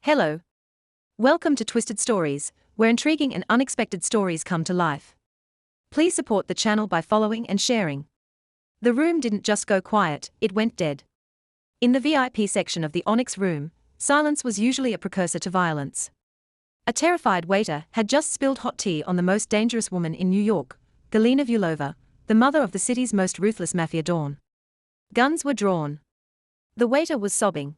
Hello. Welcome to Twisted Stories, where intriguing and unexpected stories come to life. Please support the channel by following and sharing. The room didn't just go quiet, it went dead. In the VIP section of the Onyx room, silence was usually a precursor to violence. A terrified waiter had just spilled hot tea on the most dangerous woman in New York, Galina Vulova, the mother of the city's most ruthless mafia dawn. Guns were drawn. The waiter was sobbing.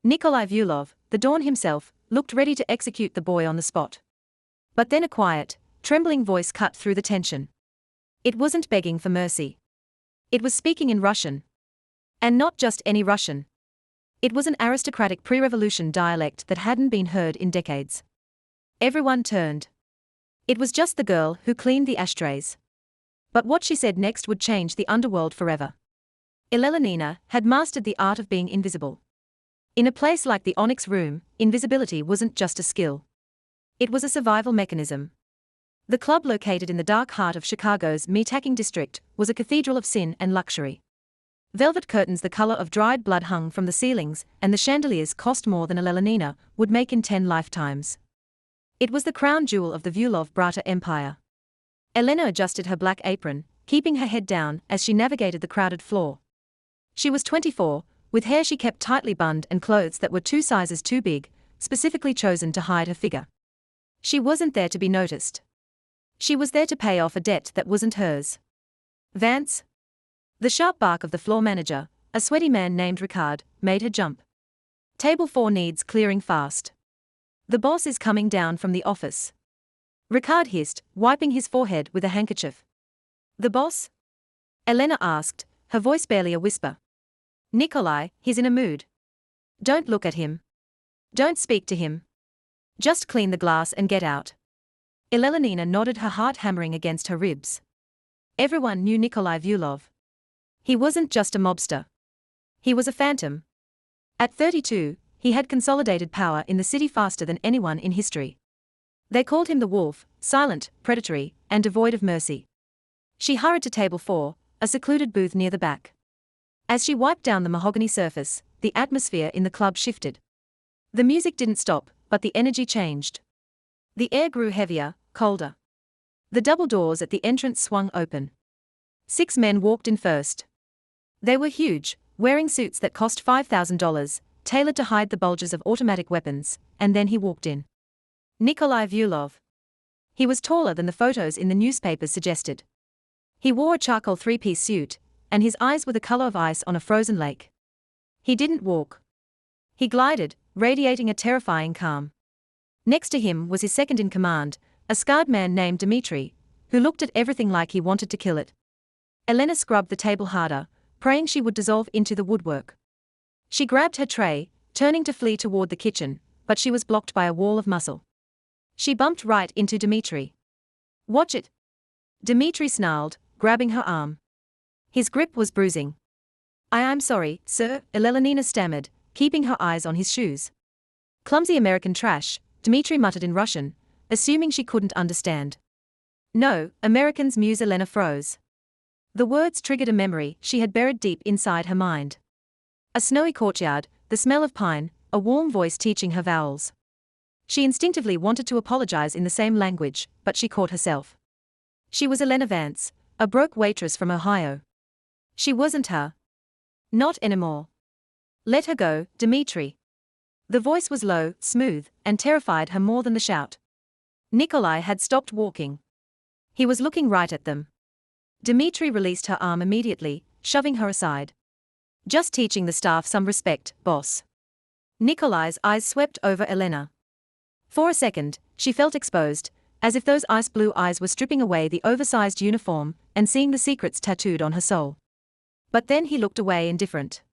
Nikolai Vulov, the Dawn himself, looked ready to execute the boy on the spot. But then a quiet, trembling voice cut through the tension. It wasn't begging for mercy. It was speaking in Russian. And not just any Russian. It was an aristocratic pre-revolution dialect that hadn't been heard in decades. Everyone turned. It was just the girl who cleaned the ashtrays. But what she said next would change the underworld forever. Elena had mastered the art of being invisible. In a place like the Onyx room, invisibility wasn't just a skill. It was a survival mechanism. The club, located in the dark heart of Chicago's meatpacking district, was a cathedral of sin and luxury. Velvet curtains the color of dried blood hung from the ceilings, and the chandeliers cost more than Elena would make in 10 lifetimes. It was the crown jewel of the Vulov Brata empire. Elena adjusted her black apron, keeping her head down as she navigated the crowded floor. She was 24, with hair she kept tightly bunned and clothes that were 2 sizes too big, specifically chosen to hide her figure. She wasn't there to be noticed. She was there to pay off a debt that wasn't hers. Vance? The sharp bark of the floor manager, a sweaty man named Ricard, made her jump. Table 4 needs clearing fast. The boss is coming down from the office. Ricard hissed, wiping his forehead with a handkerchief. The boss? Elena asked, her voice barely a whisper. Nikolai, he's in a mood. Don't look at him. Don't speak to him. Just clean the glass and get out. Elena nodded, her heart hammering against her ribs. Everyone knew Nikolai Vulov. He wasn't just a mobster. He was a phantom. At 32, he had consolidated power in the city faster than anyone in history. They called him the Wolf, silent, predatory, and devoid of mercy. She hurried to table 4, a secluded booth near the back. As she wiped down the mahogany surface, the atmosphere in the club shifted. The music didn't stop, but the energy changed. The air grew heavier, colder. The double doors at the entrance swung open. 6 men walked in first. They were huge, wearing suits that cost $5,000, tailored to hide the bulges of automatic weapons, and then he walked in. Nikolai Vulov. He was taller than the photos in the newspapers suggested. He wore a charcoal 3-piece suit, and his eyes were the color of ice on a frozen lake. He didn't walk. He glided, radiating a terrifying calm. Next to him was his second-in-command, a scarred man named Dmitri, who looked at everything like he wanted to kill it. Elena scrubbed the table harder, praying she would dissolve into the woodwork. She grabbed her tray, turning to flee toward the kitchen, but she was blocked by a wall of muscle. She bumped right into Dmitri. Watch it! Dmitri snarled, grabbing her arm. His grip was bruising. I'm sorry, sir, Elena stammered, keeping her eyes on his shoes. Clumsy American trash, Dmitri muttered in Russian, assuming she couldn't understand. No, Americans, Muse. Elena froze. The words triggered a memory she had buried deep inside her mind. A snowy courtyard, the smell of pine, a warm voice teaching her vowels. She instinctively wanted to apologize in the same language, but she caught herself. She was Elena Vance, a broke waitress from Ohio. She wasn't her. Not anymore. Let her go, Dmitri. The voice was low, smooth, and terrified her more than the shout. Nikolai had stopped walking. He was looking right at them. Dmitri released her arm immediately, shoving her aside. Just teaching the staff some respect, boss. Nikolai's eyes swept over Elena. For a second, she felt exposed, as if those ice blue eyes were stripping away the oversized uniform and seeing the secrets tattooed on her soul. But then he looked away, indifferent.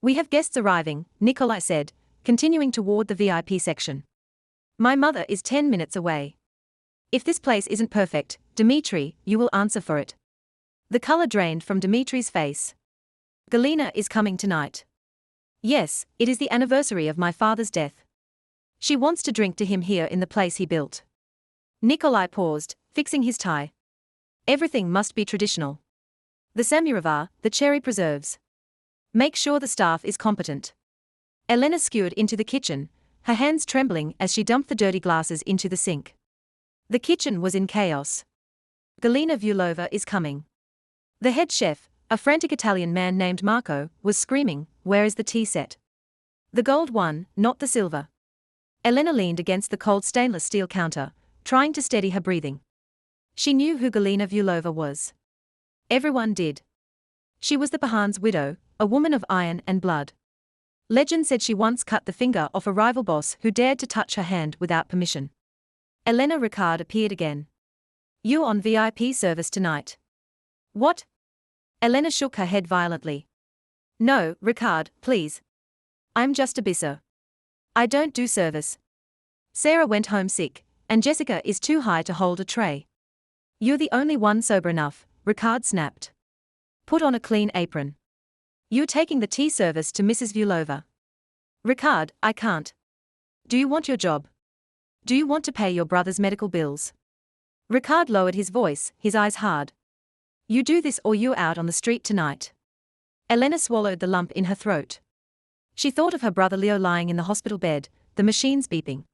We have guests arriving, Nikolai said, continuing toward the VIP section. My mother is 10 minutes away. If this place isn't perfect, Dmitri, you will answer for it. The color drained from Dmitri's face. Galina is coming tonight. Yes, it is the anniversary of my father's death. She wants to drink to him here in the place he built. Nikolai paused, fixing his tie. Everything must be traditional. The samovar, the cherry preserves. Make sure the staff is competent. Elena skewered into the kitchen, her hands trembling as she dumped the dirty glasses into the sink. The kitchen was in chaos. Galina Vulova is coming. The head chef, a frantic Italian man named Marco, was screaming, "Where is the tea set? The gold one, not the silver." Elena leaned against the cold stainless steel counter, trying to steady her breathing. She knew who Galina Vulova was. Everyone did. She was the Pahan's widow, a woman of iron and blood. Legend said she once cut the finger off a rival boss who dared to touch her hand without permission. Elena Ricard appeared again. "You on VIP service tonight?" "What?" Elena shook her head violently. "No, Ricard, please. I'm just a bisser. I don't do service. Sarah went home sick, and Jessica is too high to hold a tray. You're the only one sober enough," Ricard snapped. "Put on a clean apron. You're taking the tea service to Mrs. Vulova." "Ricard, I can't. Do you want your job? Do you want to pay your brother's medical bills?" Ricard lowered his voice, his eyes hard. "You do this or you're out on the street tonight." Elena swallowed the lump in her throat. She thought of her brother Leo lying in the hospital bed, the machines beeping.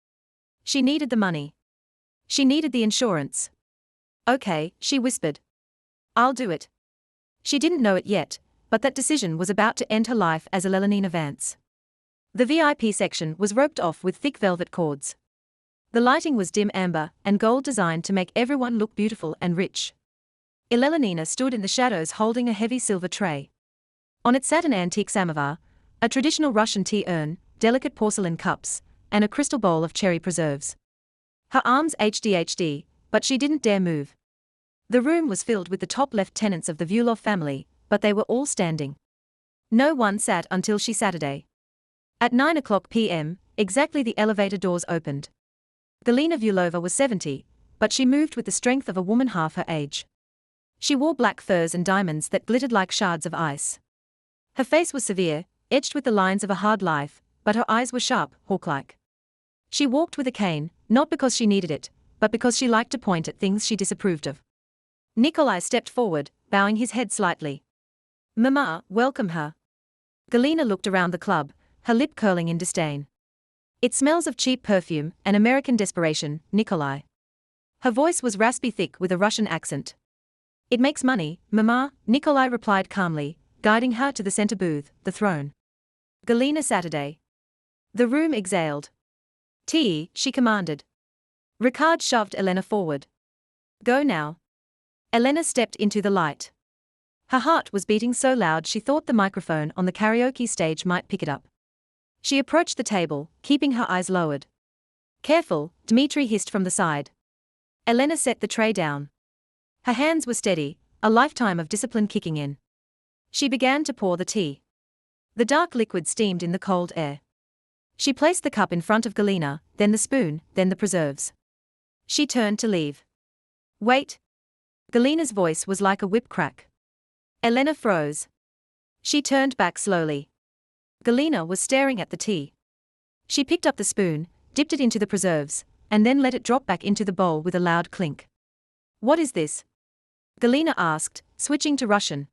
She needed the money. She needed the insurance. "Okay," she whispered. "I'll do it." She didn't know it yet, but that decision was about to end her life as Elena Vance. The VIP section was roped off with thick velvet cords. The lighting was dim amber and gold designed to make everyone look beautiful and rich. Elena stood in the shadows holding a heavy silver tray. On it sat an antique samovar, a traditional Russian tea urn, delicate porcelain cups, and a crystal bowl of cherry preserves. Her arms ached, but she didn't dare move. The room was filled with the top lieutenants of the Vulov family, but they were all standing. No one sat until Saturday. At 9:00 p.m., exactly, the elevator doors opened. Galina Vulova was 70, but she moved with the strength of a woman half her age. She wore black furs and diamonds that glittered like shards of ice. Her face was severe, etched with the lines of a hard life, but her eyes were sharp, hawk-like. She walked with a cane, not because she needed it, but because she liked to point at things she disapproved of. Nikolai stepped forward, bowing his head slightly. "Mama, welcome her." Galina looked around the club, her lip curling in disdain. "It smells of cheap perfume and American desperation, Nikolai." Her voice was raspy thick with a Russian accent. "It makes money, Mama," Nikolai replied calmly, guiding her to the center booth, the throne. Galina Saturday. The room exhaled. "Tea," she commanded. Ricard shoved Elena forward. "Go now." Elena stepped into the light. Her heart was beating so loud she thought the microphone on the karaoke stage might pick it up. She approached the table, keeping her eyes lowered. "Careful," Dmitri hissed from the side. Elena set the tray down. Her hands were steady, a lifetime of discipline kicking in. She began to pour the tea. The dark liquid steamed in the cold air. She placed the cup in front of Galina, then the spoon, then the preserves. She turned to leave. "Wait." Galina's voice was like a whip crack. Elena froze. She turned back slowly. Galina was staring at the tea. She picked up the spoon, dipped it into the preserves, and then let it drop back into the bowl with a loud clink. "What is this?" Galina asked, switching to Russian.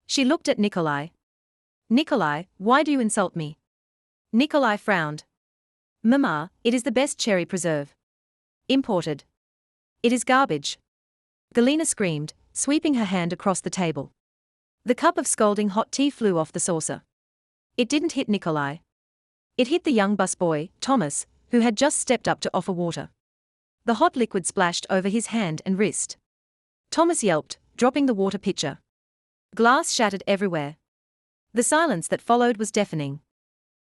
She looked at Nikolai. "Nikolai, why do you insult me?" Nikolai frowned. "Mama, it is the best cherry preserve. Imported. It is garbage." Galina screamed, sweeping her hand across the table. The cup of scalding hot tea flew off the saucer. It didn't hit Nikolai. It hit the young busboy, Thomas, who had just stepped up to offer water. The hot liquid splashed over his hand and wrist. Thomas yelped, dropping the water pitcher. Glass shattered everywhere. The silence that followed was deafening.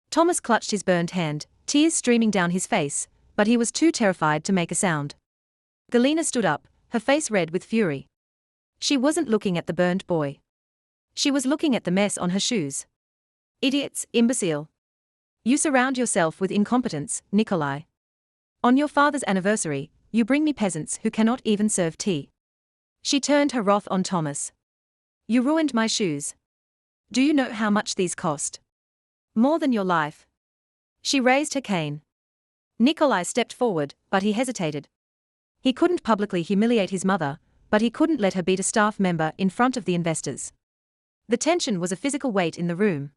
Thomas clutched his burned hand, tears streaming down his face, but he was too terrified to make a sound. Galina stood up, her face red with fury. She wasn't looking at the burned boy. She was looking at the mess on her shoes. "Idiots, imbecile. You surround yourself with incompetence, Nikolai. On your father's anniversary, you bring me peasants who cannot even serve tea." She turned her wrath on Thomas. "You ruined my shoes. Do you know how much these cost? More than your life." She raised her cane. Nikolai stepped forward, but he hesitated. He couldn't publicly humiliate his mother, but he couldn't let her beat a staff member in front of the investors. The tension was a physical weight in the room.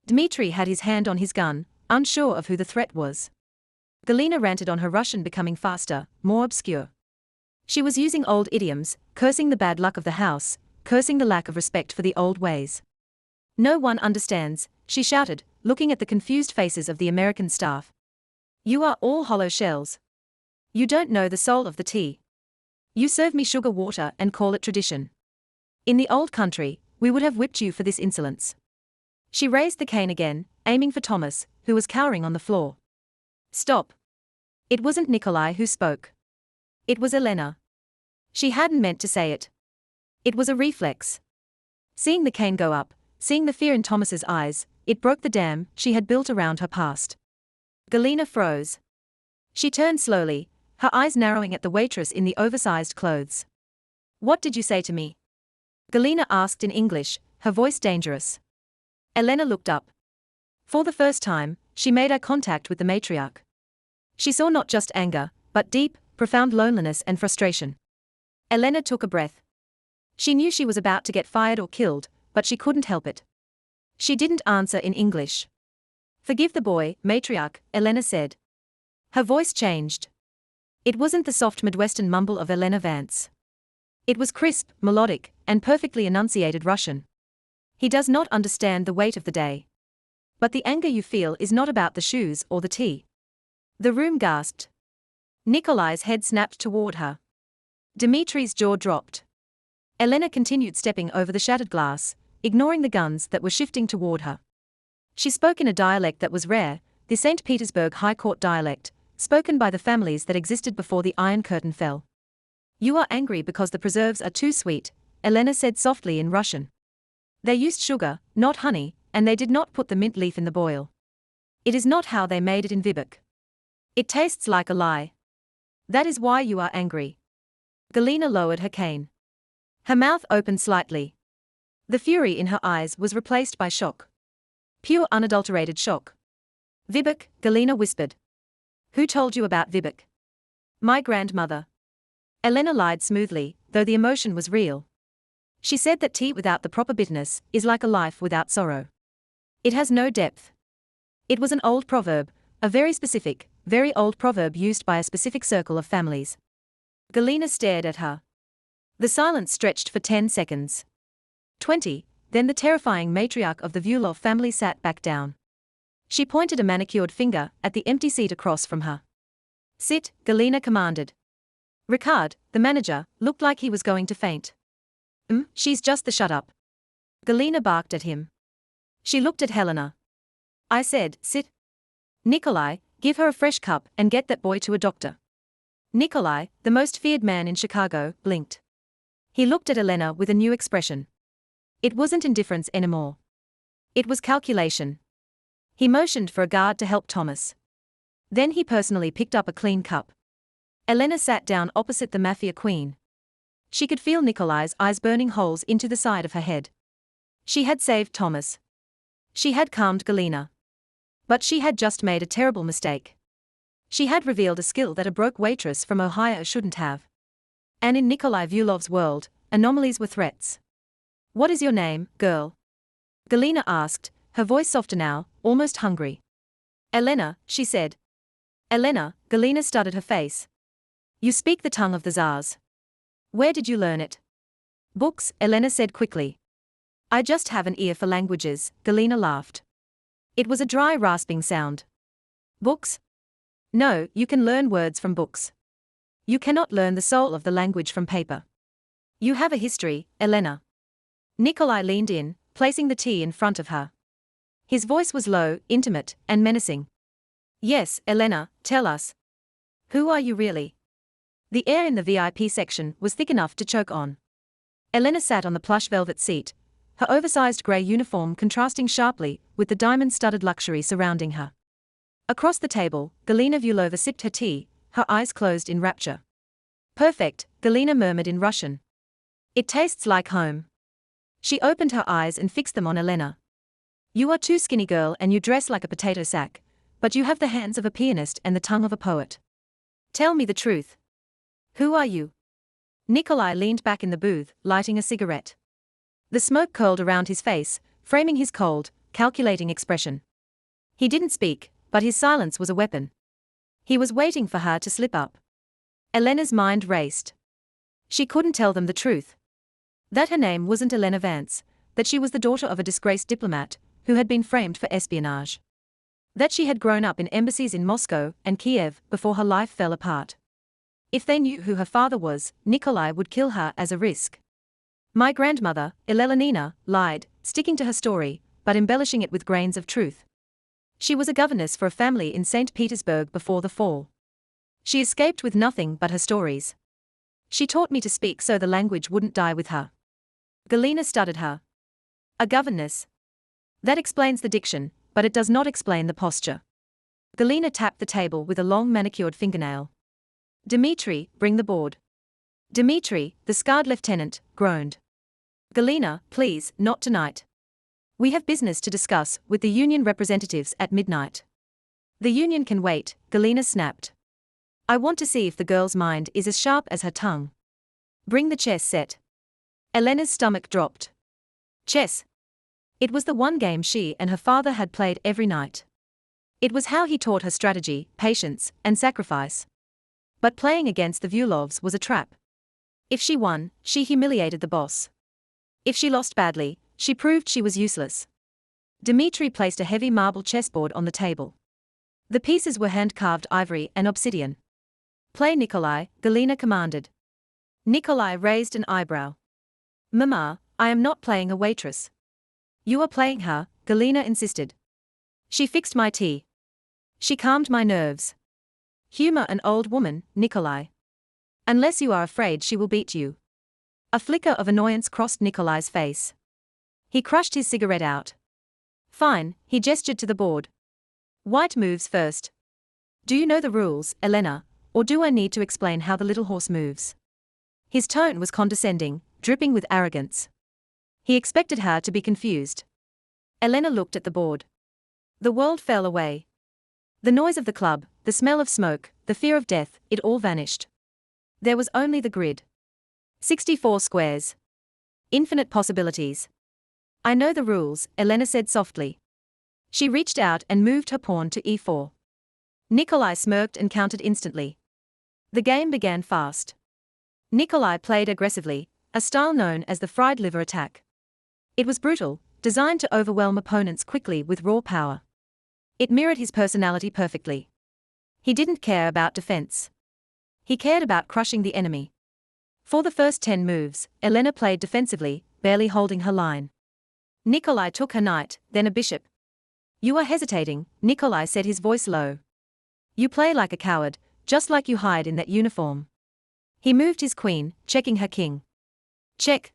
Dmitri had his hand on his gun, unsure of who the threat was. Galina ranted on, her Russian becoming faster, more obscure. She was using old idioms, cursing the bad luck of the house, cursing the lack of respect for the old ways. No one understands, she shouted, looking at the confused faces of the American staff. You are all hollow shells. You don't know the soul of the tea. You serve me sugar water and call it tradition. In the old country, we would have whipped you for this insolence. She raised the cane again, aiming for Thomas, who was cowering on the floor. Stop. It wasn't Nikolai who spoke. It was Elena. She hadn't meant to say it. It was a reflex. Seeing the cane go up, seeing the fear in Thomas's eyes, it broke the dam she had built around her past. Galina froze. She turned slowly, her eyes narrowing at the waitress in the oversized clothes. What did you say to me? Galina asked in English, her voice dangerous. Elena looked up. For the first time, she made eye contact with the matriarch. She saw not just anger, but deep, profound loneliness and frustration. Elena took a breath. She knew she was about to get fired or killed, but she couldn't help it. She didn't answer in English. Forgive the boy, matriarch, Elena said. Her voice changed. It wasn't the soft Midwestern mumble of Elena Vance. It was crisp, melodic, and perfectly enunciated Russian. He does not understand the weight of the day. But the anger you feel is not about the shoes or the tea. The room gasped. Nikolai's head snapped toward her. Dmitri's jaw dropped. Elena continued stepping over the shattered glass, ignoring the guns that were shifting toward her. She spoke in a dialect that was rare, the St. Petersburg High Court dialect, spoken by the families that existed before the Iron Curtain fell. You are angry because the preserves are too sweet, Elena said softly in Russian. They used sugar, not honey, and they did not put the mint leaf in the boil. It is not how they made it in Vibek. It tastes like a lie. That is why you are angry. Galina lowered her cane. Her mouth opened slightly. The fury in her eyes was replaced by shock. Pure unadulterated shock. Vibek, Galina whispered. Who told you about Vibek? My grandmother. Elena lied smoothly, though the emotion was real. She said that tea without the proper bitterness is like a life without sorrow. It has no depth. It was an old proverb, a very specific, very old proverb used by a specific circle of families. Galina stared at her. The silence stretched for 10 seconds. 20, then the terrifying matriarch of the Vyulov family sat back down. She pointed a manicured finger at the empty seat across from her. Sit, Galina commanded. Ricard, the manager, looked like he was going to faint. She's just the shut up. Galina barked at him. She looked at Helena. I said, sit. Nikolai, give her a fresh cup and get that boy to a doctor. Nikolai, the most feared man in Chicago, blinked. He looked at Elena with a new expression. It wasn't indifference anymore. It was calculation. He motioned for a guard to help Thomas. Then he personally picked up a clean cup. Elena sat down opposite the Mafia queen. She could feel Nikolai's eyes burning holes into the side of her head. She had saved Thomas. She had calmed Galina. But she had just made a terrible mistake. She had revealed a skill that a broke waitress from Ohio shouldn't have. And in Nikolai Vyulov's world, anomalies were threats. What is your name, girl? Galina asked, her voice softer now, almost hungry. Elena, she said. Elena, Galina studied her face. You speak the tongue of the Tsars. Where did you learn it? Books, Elena said quickly. I just have an ear for languages, Galina laughed. It was a dry rasping sound. Books? No, you can learn words from books. You cannot learn the soul of the language from paper. You have a history, Elena. Nikolai leaned in, placing the tea in front of her. His voice was low, intimate, and menacing. Yes, Elena, tell us. Who are you really? The air in the VIP section was thick enough to choke on. Elena sat on the plush velvet seat, her oversized grey uniform contrasting sharply with the diamond-studded luxury surrounding her. Across the table, Galina Vyulova sipped her tea, her eyes closed in rapture. Perfect, Galina murmured in Russian. It tastes like home. She opened her eyes and fixed them on Elena. You are too skinny, girl, and you dress like a potato sack, but you have the hands of a pianist and the tongue of a poet. Tell me the truth. Who are you? Nikolai leaned back in the booth, lighting a cigarette. The smoke curled around his face, framing his cold, calculating expression. He didn't speak, but his silence was a weapon. He was waiting for her to slip up. Elena's mind raced. She couldn't tell them the truth. That her name wasn't Elena Vance, that she was the daughter of a disgraced diplomat who had been framed for espionage. That she had grown up in embassies in Moscow and Kiev before her life fell apart. If they knew who her father was, Nikolai would kill her as a risk. My grandmother, Elelenina, lied, sticking to her story, but embellishing it with grains of truth. She was a governess for a family in St. Petersburg before the fall. She escaped with nothing but her stories. She taught me to speak so the language wouldn't die with her. Galina studied her. A governess. That explains the diction, but it does not explain the posture. Galina tapped the table with a long manicured fingernail. Dmitri, bring the board. Dmitri, the scarred lieutenant, groaned. Galina, please, not tonight. We have business to discuss with the union representatives at midnight. The union can wait, Galina snapped. I want to see if the girl's mind is as sharp as her tongue. Bring the chess set. Elena's stomach dropped. Chess. It was the one game she and her father had played every night. It was how he taught her strategy, patience, and sacrifice. But playing against the Vulovs was a trap. If she won, she humiliated the boss. If she lost badly, she proved she was useless. Dmitri placed a heavy marble chessboard on the table. The pieces were hand-carved ivory and obsidian. Play, Nikolai, Galina commanded. Nikolai raised an eyebrow. Mama, I am not playing a waitress. You are playing her, Galina insisted. She fixed my tea. She calmed my nerves. Humor an old woman, Nikolai. Unless you are afraid she will beat you. A flicker of annoyance crossed Nikolai's face. He crushed his cigarette out. Fine, he gestured to the board. White moves first. Do you know the rules, Elena, or do I need to explain how the little horse moves? His tone was condescending, dripping with arrogance. He expected her to be confused. Elena looked at the board. The world fell away. The noise of the club, the smell of smoke, the fear of death, it all vanished. There was only the grid. 64 squares. Infinite possibilities. I know the rules, Elena said softly. She reached out and moved her pawn to e4. Nikolai smirked and countered instantly. The game began fast. Nikolai played aggressively, a style known as the fried liver attack. It was brutal, designed to overwhelm opponents quickly with raw power. It mirrored his personality perfectly. He didn't care about defense. He cared about crushing the enemy. For the first 10 moves, Elena played defensively, barely holding her line. Nikolai took her knight, then a bishop. You are hesitating, Nikolai said, his voice low. You play like a coward, just like you hide in that uniform. He moved his queen, checking her king. Check.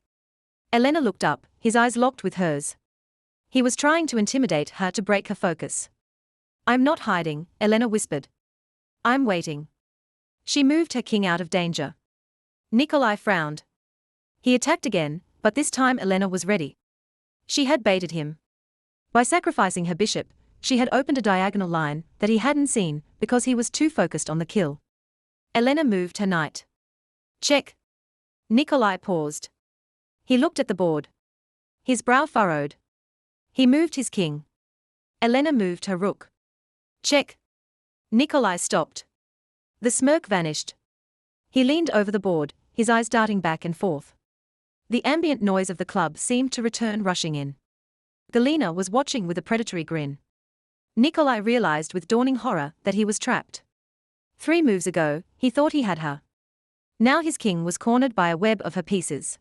Elena looked up, his eyes locked with hers. He was trying to intimidate her to break her focus. I'm not hiding, Elena whispered. I'm waiting. She moved her king out of danger. Nikolai frowned. He attacked again, but this time Elena was ready. She had baited him. By sacrificing her bishop, she had opened a diagonal line that he hadn't seen because he was too focused on the kill. Elena moved her knight. Check. Nikolai paused. He looked at the board. His brow furrowed. He moved his king. Elena moved her rook. Check. Nikolai stopped. The smirk vanished. He leaned over the board, his eyes darting back and forth. The ambient noise of the club seemed to return rushing in. Galina was watching with a predatory grin. Nikolai realized with dawning horror that he was trapped. 3 moves ago, he thought he had her. Now his king was cornered by a web of her pieces.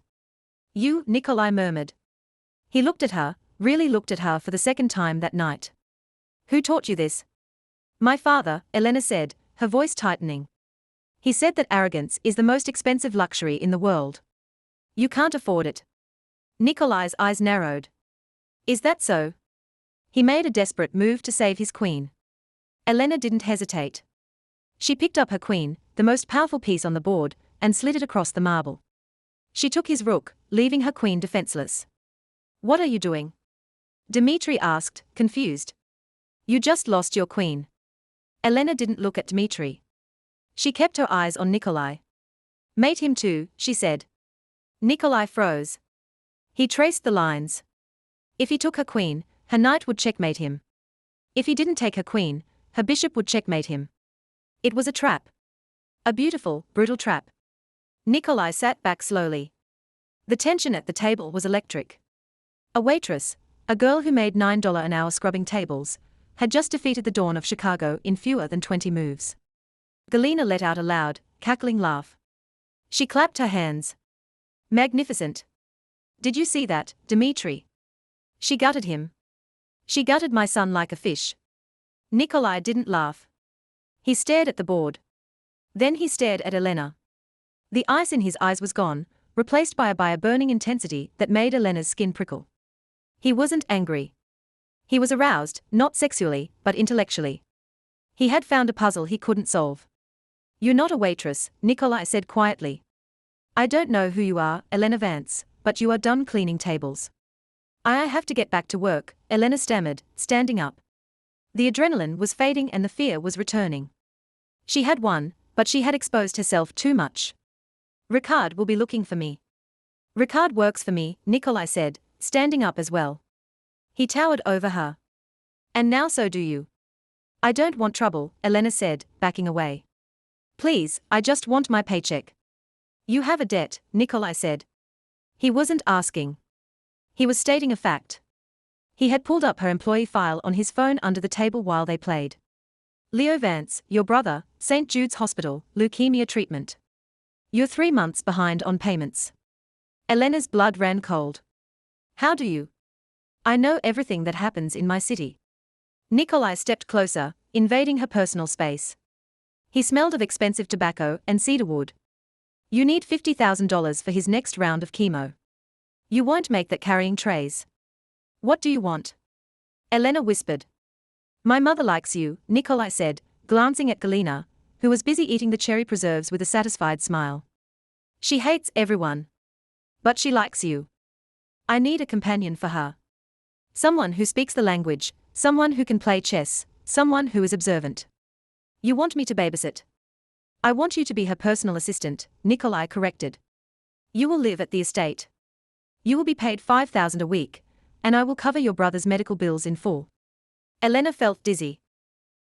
You, Nikolai murmured. He looked at her, really looked at her for the second time that night. Who taught you this? My father, Elena said, her voice tightening. He said that arrogance is the most expensive luxury in the world. You can't afford it. Nikolai's eyes narrowed. Is that so? He made a desperate move to save his queen. Elena didn't hesitate. She picked up her queen, the most powerful piece on the board, and slid it across the marble. She took his rook, leaving her queen defenseless. What are you doing? Dmitri asked, confused. You just lost your queen. Elena didn't look at Dmitri. She kept her eyes on Nikolai. Mate him too, she said. Nikolai froze. He traced the lines. If he took her queen, her knight would checkmate him. If he didn't take her queen, her bishop would checkmate him. It was a trap. A beautiful, brutal trap. Nikolai sat back slowly. The tension at the table was electric. A waitress, a girl who made $9 an hour scrubbing tables, had just defeated the Dawn of Chicago in fewer than 20 moves. Galina let out a loud, cackling laugh. She clapped her hands. Magnificent. Did you see that, Dmitri? She gutted him. She gutted my son like a fish. Nikolai didn't laugh. He stared at the board. Then he stared at Elena. The ice in his eyes was gone, replaced by a burning intensity that made Elena's skin prickle. He wasn't angry. He was aroused, not sexually, but intellectually. He had found a puzzle he couldn't solve. You're not a waitress, Nikolai said quietly. I don't know who you are, Elena Vance, but you are done cleaning tables. I have to get back to work, Elena stammered, standing up. The adrenaline was fading and the fear was returning. She had won, but she had exposed herself too much. Ricard will be looking for me. Ricard works for me, Nikolai said, standing up as well. He towered over her. And now so do you. I don't want trouble, Elena said, backing away. Please, I just want my paycheck. You have a debt, Nikolai said. He wasn't asking. He was stating a fact. He had pulled up her employee file on his phone under the table while they played. Leo Vance, your brother, St. Jude's Hospital, leukemia treatment. You're 3 months behind on payments. Elena's blood ran cold. How do you? I know everything that happens in my city. Nikolai stepped closer, invading her personal space. He smelled of expensive tobacco and cedarwood. You need $50,000 for his next round of chemo. You won't make that carrying trays. What do you want? Elena whispered. My mother likes you, Nikolai said, glancing at Galina, who was busy eating the cherry preserves with a satisfied smile. She hates everyone. But she likes you. I need a companion for her. Someone who speaks the language, someone who can play chess, someone who is observant. You want me to babysit? I want you to be her personal assistant, Nikolai corrected. You will live at the estate. You will be paid $5,000 a week, and I will cover your brother's medical bills in full. Elena felt dizzy.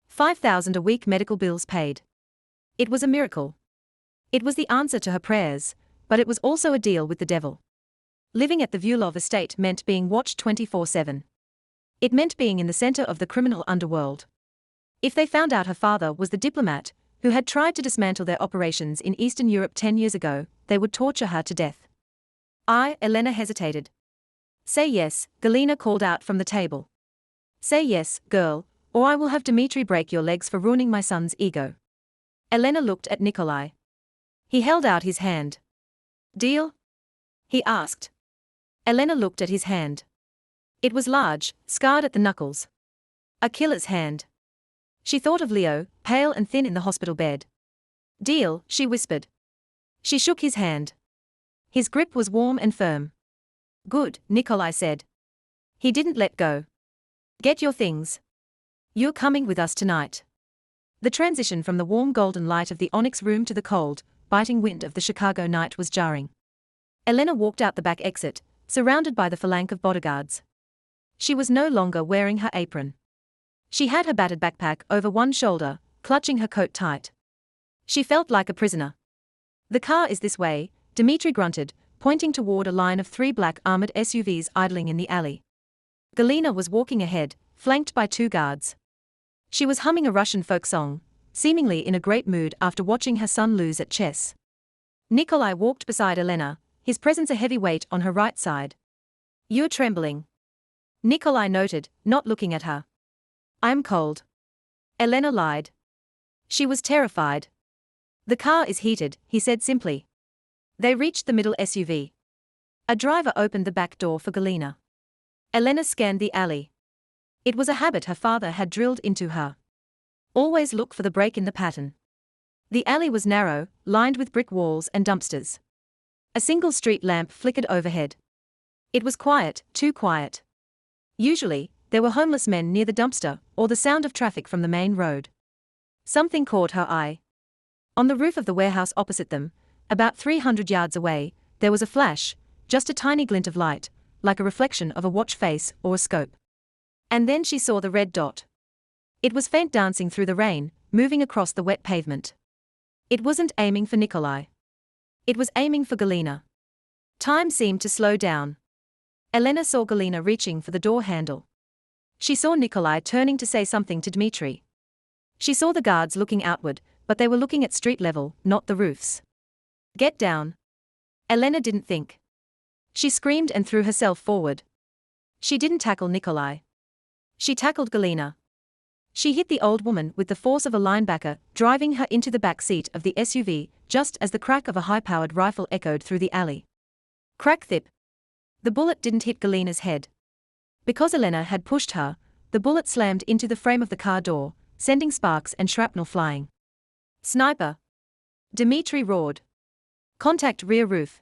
$5,000 a week medical bills paid. It was a miracle. It was the answer to her prayers, but it was also a deal with the devil. Living at the Vyulov estate meant being watched 24/7. It meant being in the center of the criminal underworld. If they found out her father was the diplomat who had tried to dismantle their operations in Eastern Europe 10 years ago, they would torture her to death. Elena hesitated. Say yes, Galina called out from the table. Say yes, girl, or I will have Dmitri break your legs for ruining my son's ego. Elena looked at Nikolai. He held out his hand. Deal? He asked. Elena looked at his hand. It was large, scarred at the knuckles. A killer's hand. She thought of Leo, pale and thin in the hospital bed. Deal, she whispered. She shook his hand. His grip was warm and firm. Good, Nikolai said. He didn't let go. Get your things. You're coming with us tonight. The transition from the warm golden light of the onyx room to the cold, biting wind of the Chicago night was jarring. Elena walked out the back exit, surrounded by the phalanx of bodyguards. She was no longer wearing her apron. She had her battered backpack over one shoulder, clutching her coat tight. She felt like a prisoner. The car is this way, Dmitri grunted, pointing toward a line of 3 black armored SUVs idling in the alley. Galina was walking ahead, flanked by 2 guards. She was humming a Russian folk song, seemingly in a great mood after watching her son lose at chess. Nikolai walked beside Elena, his presence a heavy weight on her right side. You're trembling. Nikolai noted, not looking at her. I'm cold. Elena lied. She was terrified. The car is heated, he said simply. They reached the middle SUV. A driver opened the back door for Galina. Elena scanned the alley. It was a habit her father had drilled into her. Always look for the break in the pattern. The alley was narrow, lined with brick walls and dumpsters. A single street lamp flickered overhead. It was quiet, too quiet. Usually, there were homeless men near the dumpster, or the sound of traffic from the main road. Something caught her eye. On the roof of the warehouse opposite them, about 300 yards away, there was a flash, just a tiny glint of light, like a reflection of a watch face or a scope. And then she saw the red dot. It was faint, dancing through the rain, moving across the wet pavement. It wasn't aiming for Nikolai. It was aiming for Galina. Time seemed to slow down. Elena saw Galina reaching for the door handle. She saw Nikolai turning to say something to Dmitri. She saw the guards looking outward, but they were looking at street level, not the roofs. Get down. Elena didn't think. She screamed and threw herself forward. She didn't tackle Nikolai. She tackled Galina. She hit the old woman with the force of a linebacker, driving her into the back seat of the SUV, just as the crack of a high-powered rifle echoed through the alley. Crack thip. The bullet didn't hit Galina's head. Because Elena had pushed her, the bullet slammed into the frame of the car door, sending sparks and shrapnel flying. Sniper! Dmitri roared. Contact rear roof.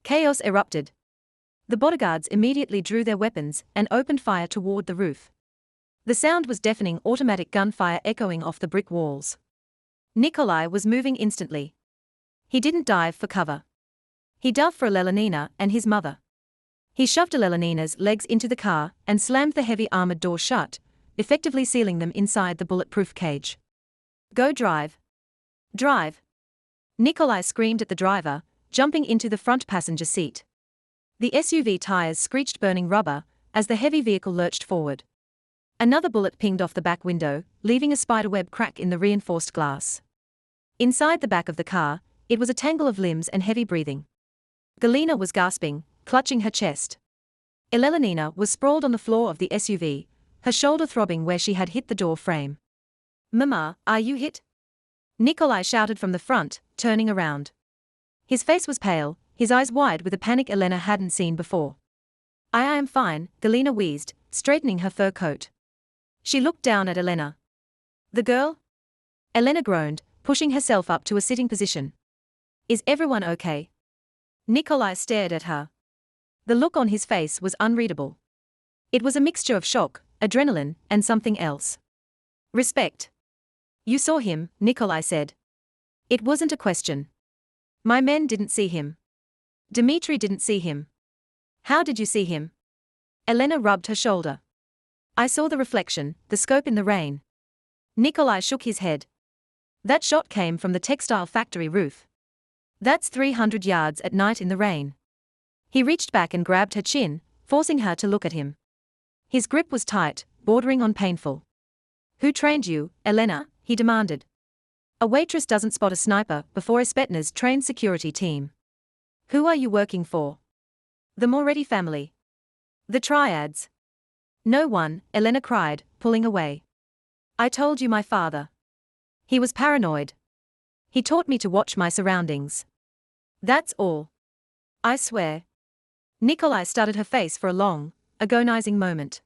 Chaos erupted. The bodyguards immediately drew their weapons and opened fire toward the roof. The sound was deafening, automatic gunfire echoing off the brick walls. Nikolai was moving instantly. He didn't dive for cover. He dove for Leonina and his mother. He shoved Leonina's legs into the car and slammed the heavy armored door shut, effectively sealing them inside the bulletproof cage. Go drive. Drive. Nikolai screamed at the driver, jumping into the front passenger seat. The SUV tires screeched burning rubber as the heavy vehicle lurched forward. Another bullet pinged off the back window, leaving a spiderweb crack in the reinforced glass. Inside the back of the car, it was a tangle of limbs and heavy breathing. Galina was gasping, clutching her chest. Leonina was sprawled on the floor of the SUV, her shoulder throbbing where she had hit the door frame. Mama, are you hit? Nikolai shouted from the front, turning around. His face was pale, his eyes wide with a panic Elena hadn't seen before. I am fine, Galina wheezed, straightening her fur coat. She looked down at Elena. The girl? Elena groaned, pushing herself up to a sitting position. Is everyone okay? Nikolai stared at her. The look on his face was unreadable. It was a mixture of shock, adrenaline, and something else. Respect. You saw him, Nikolai said. It wasn't a question. My men didn't see him. Dmitri didn't see him. How did you see him? Elena rubbed her shoulder. I saw the reflection, the scope in the rain. Nikolai shook his head. That shot came from the textile factory roof. That's 300 yards at night in the rain. He reached back and grabbed her chin, forcing her to look at him. His grip was tight, bordering on painful. Who trained you, Elena? He demanded. A waitress doesn't spot a sniper before a Spetsnaz trained security team. Who are you working for? The Moretti family. The triads. No one, Elena cried, pulling away. I told you my father. He was paranoid. He taught me to watch my surroundings. That's all. I swear. Nikolai studied her face for a long, agonizing moment.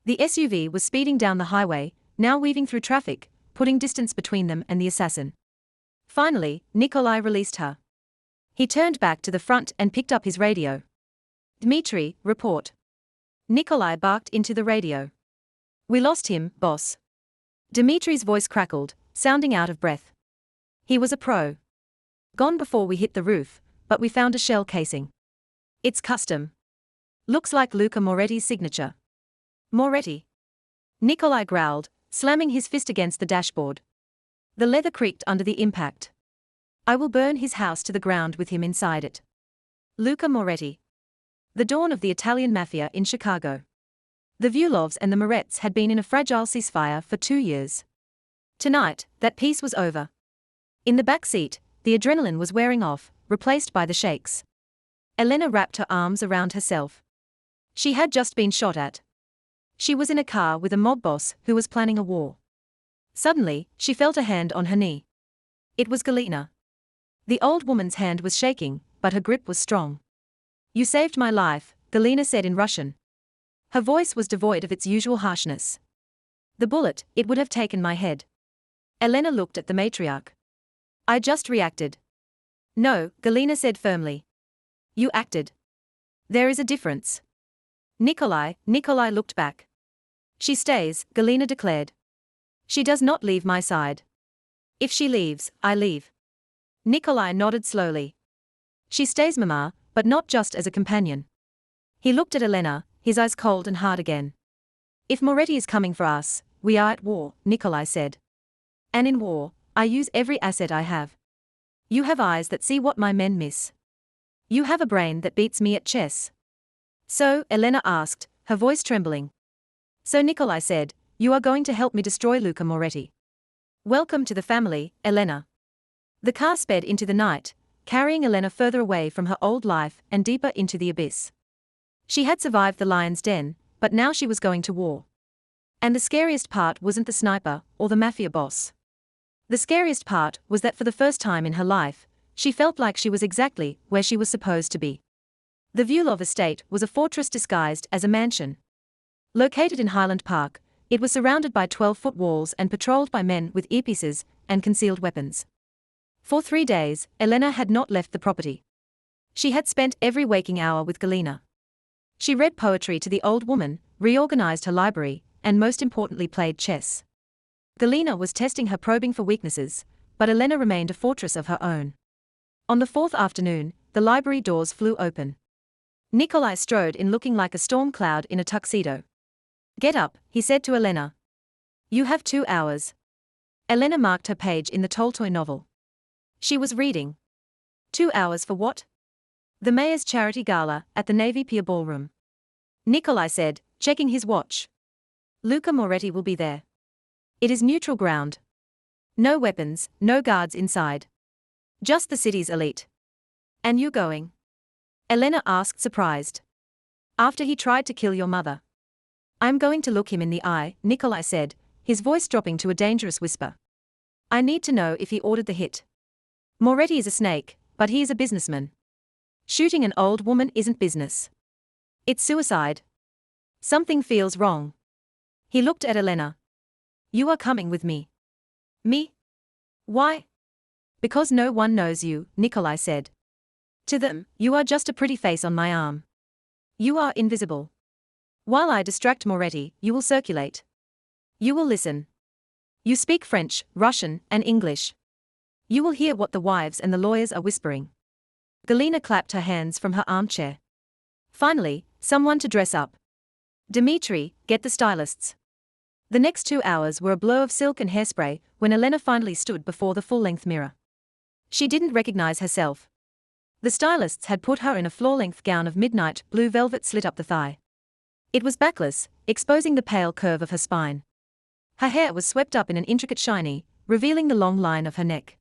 The SUV was speeding down the highway, now weaving through traffic, putting distance between them and the assassin. Finally, Nikolai released her. He turned back to the front and picked up his radio. Dmitri, report. Nikolai barked into the radio. We lost him, boss. Dmitri's voice crackled, sounding out of breath. He was a pro. Gone before we hit the roof, but we found a shell casing. It's custom. Looks like Luca Moretti's signature. Moretti. Nikolai growled, slamming his fist against the dashboard. The leather creaked under the impact. I will burn his house to the ground with him inside it. Luca Moretti. The dawn of the Italian mafia in Chicago. The Vulovs and the Moretts had been in a fragile ceasefire for 2 years. Tonight, that peace was over. In the back seat, the adrenaline was wearing off, replaced by the shakes. Elena wrapped her arms around herself. She had just been shot at. She was in a car with a mob boss who was planning a war. Suddenly, she felt a hand on her knee. It was Galina. The old woman's hand was shaking, but her grip was strong. You saved my life, Galina said in Russian. Her voice was devoid of its usual harshness. The bullet, it would have taken my head. Elena looked at the matriarch. I just reacted. No, Galina said firmly. You acted. There is a difference. Nikolai looked back. She stays, Galina declared. She does not leave my side. If she leaves, I leave. Nikolai nodded slowly. She stays, Mama, but not just as a companion. He looked at Elena, his eyes cold and hard again. If Moretti is coming for us, we are at war, Nikolai said. And in war, I use every asset I have. You have eyes that see what my men miss. You have a brain that beats me at chess. So, Elena asked, her voice trembling. So Nikolai said, you are going to help me destroy Luca Moretti. Welcome to the family, Elena. The car sped into the night, carrying Elena further away from her old life and deeper into the abyss. She had survived the lion's den, but now she was going to war. And the scariest part wasn't the sniper or the mafia boss. The scariest part was that for the first time in her life, she felt like she was exactly where she was supposed to be. The Viewlov estate was a fortress disguised as a mansion. Located in Highland Park, it was surrounded by 12-foot walls and patrolled by men with earpieces and concealed weapons. For 3 days, Elena had not left the property. She had spent every waking hour with Galina. She read poetry to the old woman, reorganized her library, and most importantly played chess. Galina was testing her, probing for weaknesses, but Elena remained a fortress of her own. On the 4th afternoon, the library doors flew open. Nikolai strode in looking like a storm cloud in a tuxedo. Get up, he said to Elena. You have 2 hours. Elena marked her page in the Tolstoy novel. She was reading. 2 hours for what? The mayor's charity gala at the Navy Pier ballroom. Nikolai said, checking his watch. Luca Moretti will be there. It is neutral ground. No weapons, no guards inside. Just the city's elite. And you going? Elena asked, surprised. After he tried to kill your mother. I'm going to look him in the eye, Nikolai said, his voice dropping to a dangerous whisper. I need to know if he ordered the hit. Moretti is a snake, but he is a businessman. Shooting an old woman isn't business. It's suicide. Something feels wrong. He looked at Elena. You are coming with me. Me? Why? Because no one knows you, Nikolai said. To them, you are just a pretty face on my arm. You are invisible. While I distract Moretti, you will circulate. You will listen. You speak French, Russian, and English. You will hear what the wives and the lawyers are whispering. Galina clapped her hands from her armchair. Finally, someone to dress up. Dmitri, get the stylists. The next 2 hours were a blur of silk and hairspray when Elena finally stood before the full-length mirror. She didn't recognize herself. The stylists had put her in a floor-length gown of midnight blue velvet slit up the thigh. It was backless, exposing the pale curve of her spine. Her hair was swept up in an intricate shiny, revealing the long line of her neck.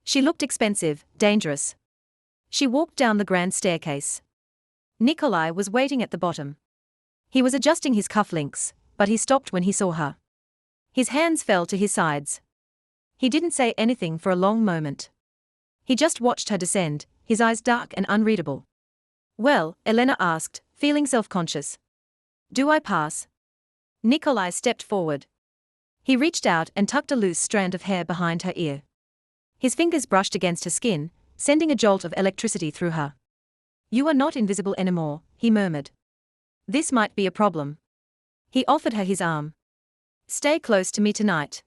She looked expensive, dangerous. She walked down the grand staircase. Nikolai was waiting at the bottom. He was adjusting his cufflinks, but he stopped when he saw her. His hands fell to his sides. He didn't say anything for a long moment. He just watched her descend, his eyes dark and unreadable. Well, Elena asked, feeling self-conscious. Do I pass? Nikolai stepped forward. He reached out and tucked a loose strand of hair behind her ear. His fingers brushed against her skin, sending a jolt of electricity through her. You are not invisible anymore, he murmured. This might be a problem. He offered her his arm. Stay close to me tonight.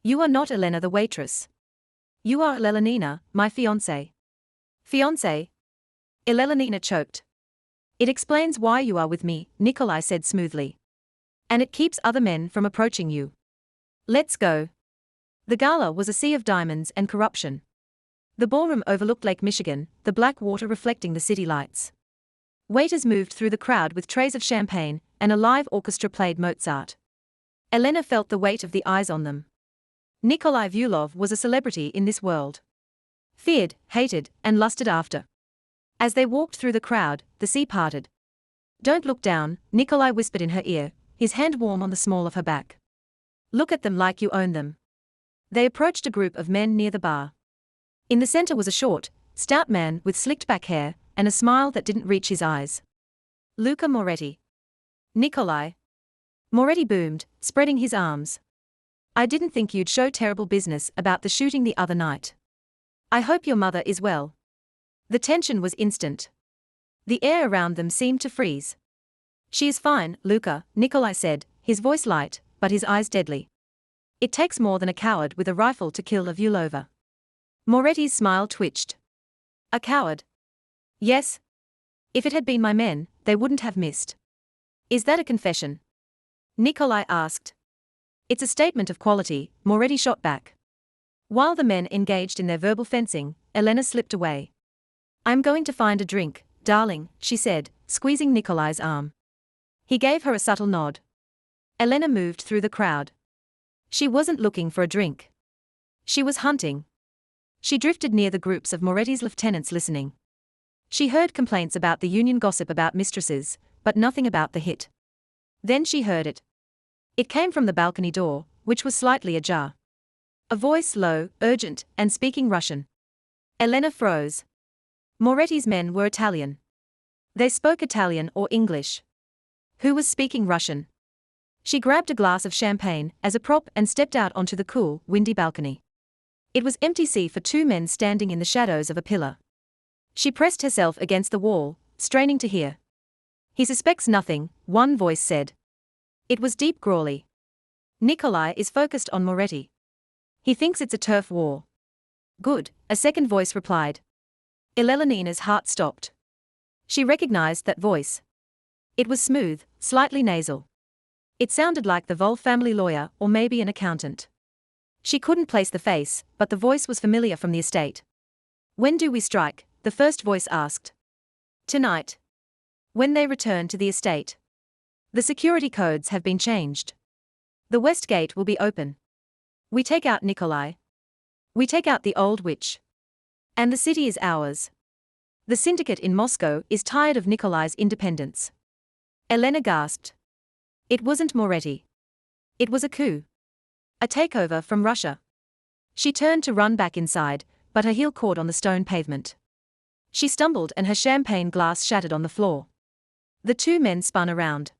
You are not Elena the waitress. You are Elelenina, my fiancé. Fiancé? Elelenina choked. It explains why you are with me, Nikolai said smoothly. And it keeps other men from approaching you. Let's go. The gala was a sea of diamonds and corruption. The ballroom overlooked Lake Michigan, the black water reflecting the city lights. Waiters moved through the crowd with trays of champagne, and a live orchestra played Mozart. Elena felt the weight of the eyes on them. Nikolai Viewlov was a celebrity in this world. Feared, hated, and lusted after. As they walked through the crowd, the sea parted. Don't look down, Nikolai whispered in her ear, his hand warm on the small of her back. Look at them like you own them. They approached a group of men near the bar. In the center was a short, stout man with slicked back hair, and a smile that didn't reach his eyes. Luca Moretti. Nikolai. Moretti boomed, spreading his arms. I didn't think you'd show terrible business about the shooting the other night. I hope your mother is well. The tension was instant. The air around them seemed to freeze. She is fine, Luca, Nikolai said, his voice light, but his eyes deadly. It takes more than a coward with a rifle to kill a Viewlova. Moretti's smile twitched. A coward? Yes. If it had been my men, they wouldn't have missed. Is that a confession? Nikolai asked. It's a statement of quality, Moretti shot back. While the men engaged in their verbal fencing, Elena slipped away. I'm going to find a drink, darling, she said, squeezing Nikolai's arm. He gave her a subtle nod. Elena moved through the crowd. She wasn't looking for a drink. She was hunting. She drifted near the groups of Moretti's lieutenants listening. She heard complaints about the union gossip about mistresses, but nothing about the hit. Then she heard it. It came from the balcony door, which was slightly ajar. A voice low, urgent, and speaking Russian. Elena froze. Moretti's men were Italian. They spoke Italian or English. Who was speaking Russian? She grabbed a glass of champagne as a prop and stepped out onto the cool, windy balcony. It was empty save for two men standing in the shadows of a pillar. She pressed herself against the wall, straining to hear. He suspects nothing, one voice said. It was deep growly. Nikolai is focused on Moretti. He thinks it's a turf war. Good, a second voice replied. Elena's heart stopped. She recognized that voice. It was smooth, slightly nasal. It sounded like the Vol family lawyer or maybe an accountant. She couldn't place the face, but the voice was familiar from the estate. When do we strike? The first voice asked. Tonight. When they return to the estate. The security codes have been changed. The west gate will be open. We take out Nikolai. We take out the old witch. And the city is ours. The syndicate in Moscow is tired of Nikolai's independence. Elena gasped. It wasn't Moretti. It was a coup. A takeover from Russia. She turned to run back inside, but her heel caught on the stone pavement. She stumbled and her champagne glass shattered on the floor. The two men spun around.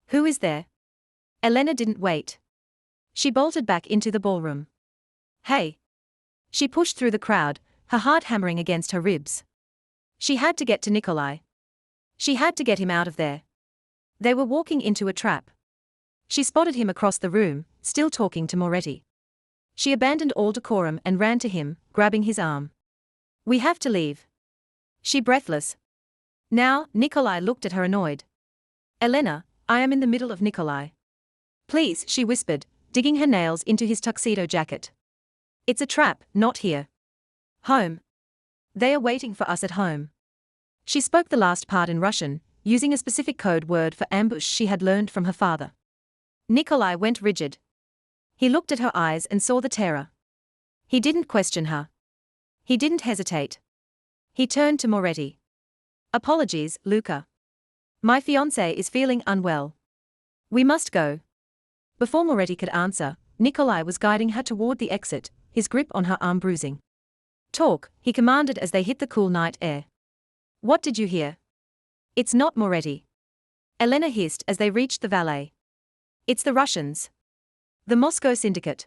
Who is there? Elena didn't wait. She bolted back into the ballroom. Hey! She pushed through the crowd, her heart hammering against her ribs. She had to get to Nikolai. She had to get him out of there. They were walking into a trap. She spotted him across the room, still talking to Moretti. She abandoned all decorum and ran to him, grabbing his arm. We have to leave. She breathless. Now, Nikolai looked at her annoyed. Elena, I am in the middle of Nikolai. Please, she whispered, digging her nails into his tuxedo jacket. It's a trap, not here. Home. They are waiting for us at home. She spoke the last part in Russian, using a specific code word for ambush she had learned from her father. Nikolai went rigid. He looked at her eyes and saw the terror. He didn't question her. He didn't hesitate. He turned to Moretti. Apologies, Luca. My fiancé is feeling unwell. We must go. Before Moretti could answer, Nikolai was guiding her toward the exit, his grip on her arm bruising. Talk, he commanded as they hit the cool night air. What did you hear? It's not Moretti. Elena hissed as they reached the valet. It's the Russians. The Moscow syndicate.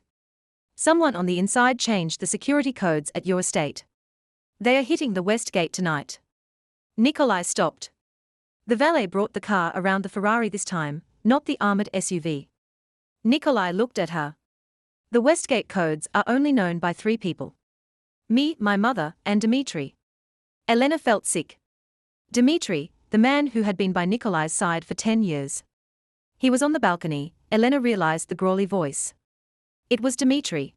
Someone on the inside changed the security codes at your estate. They are hitting the west gate tonight. Nikolai stopped. The valet brought the car around the Ferrari this time, not the armored SUV. Nikolai looked at her. The west gate codes are only known by 3 people. Me, my mother, and Dmitri. Elena felt sick. Dmitri, the man who had been by Nikolai's side for 10 years. He was on the balcony, Elena realized the growly voice. It was Dmitri.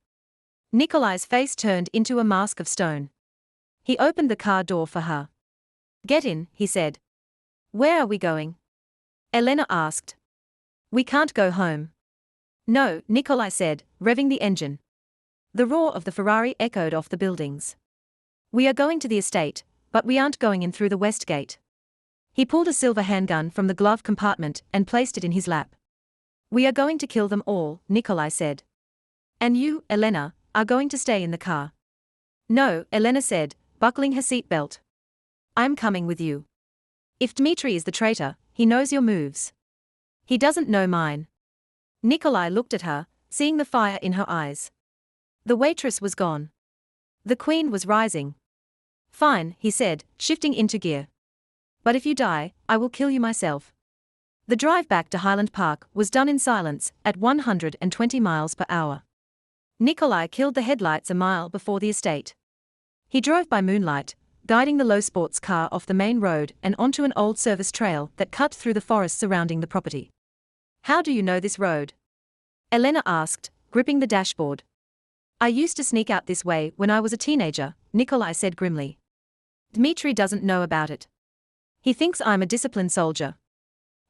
Nikolai's face turned into a mask of stone. He opened the car door for her. Get in, he said. Where are we going? Elena asked. We can't go home. No, Nikolai said, revving the engine. The roar of the Ferrari echoed off the buildings. We are going to the estate, but we aren't going in through the west gate. He pulled a silver handgun from the glove compartment and placed it in his lap. We are going to kill them all, Nikolai said. And you, Elena, are going to stay in the car. No, Elena said, buckling her seatbelt. I'm coming with you. If Dmitri is the traitor, he knows your moves. He doesn't know mine. Nikolai looked at her, seeing the fire in her eyes. The waitress was gone. The queen was rising. Fine, he said, shifting into gear. But if you die, I will kill you myself. The drive back to Highland Park was done in silence, at 120 miles per hour. Nikolai killed the headlights a mile before the estate. He drove by moonlight, guiding the low sports car off the main road and onto an old service trail that cut through the forest surrounding the property. How do you know this road? Elena asked, gripping the dashboard. I used to sneak out this way when I was a teenager, Nikolai said grimly. Dmitri doesn't know about it. He thinks I'm a disciplined soldier.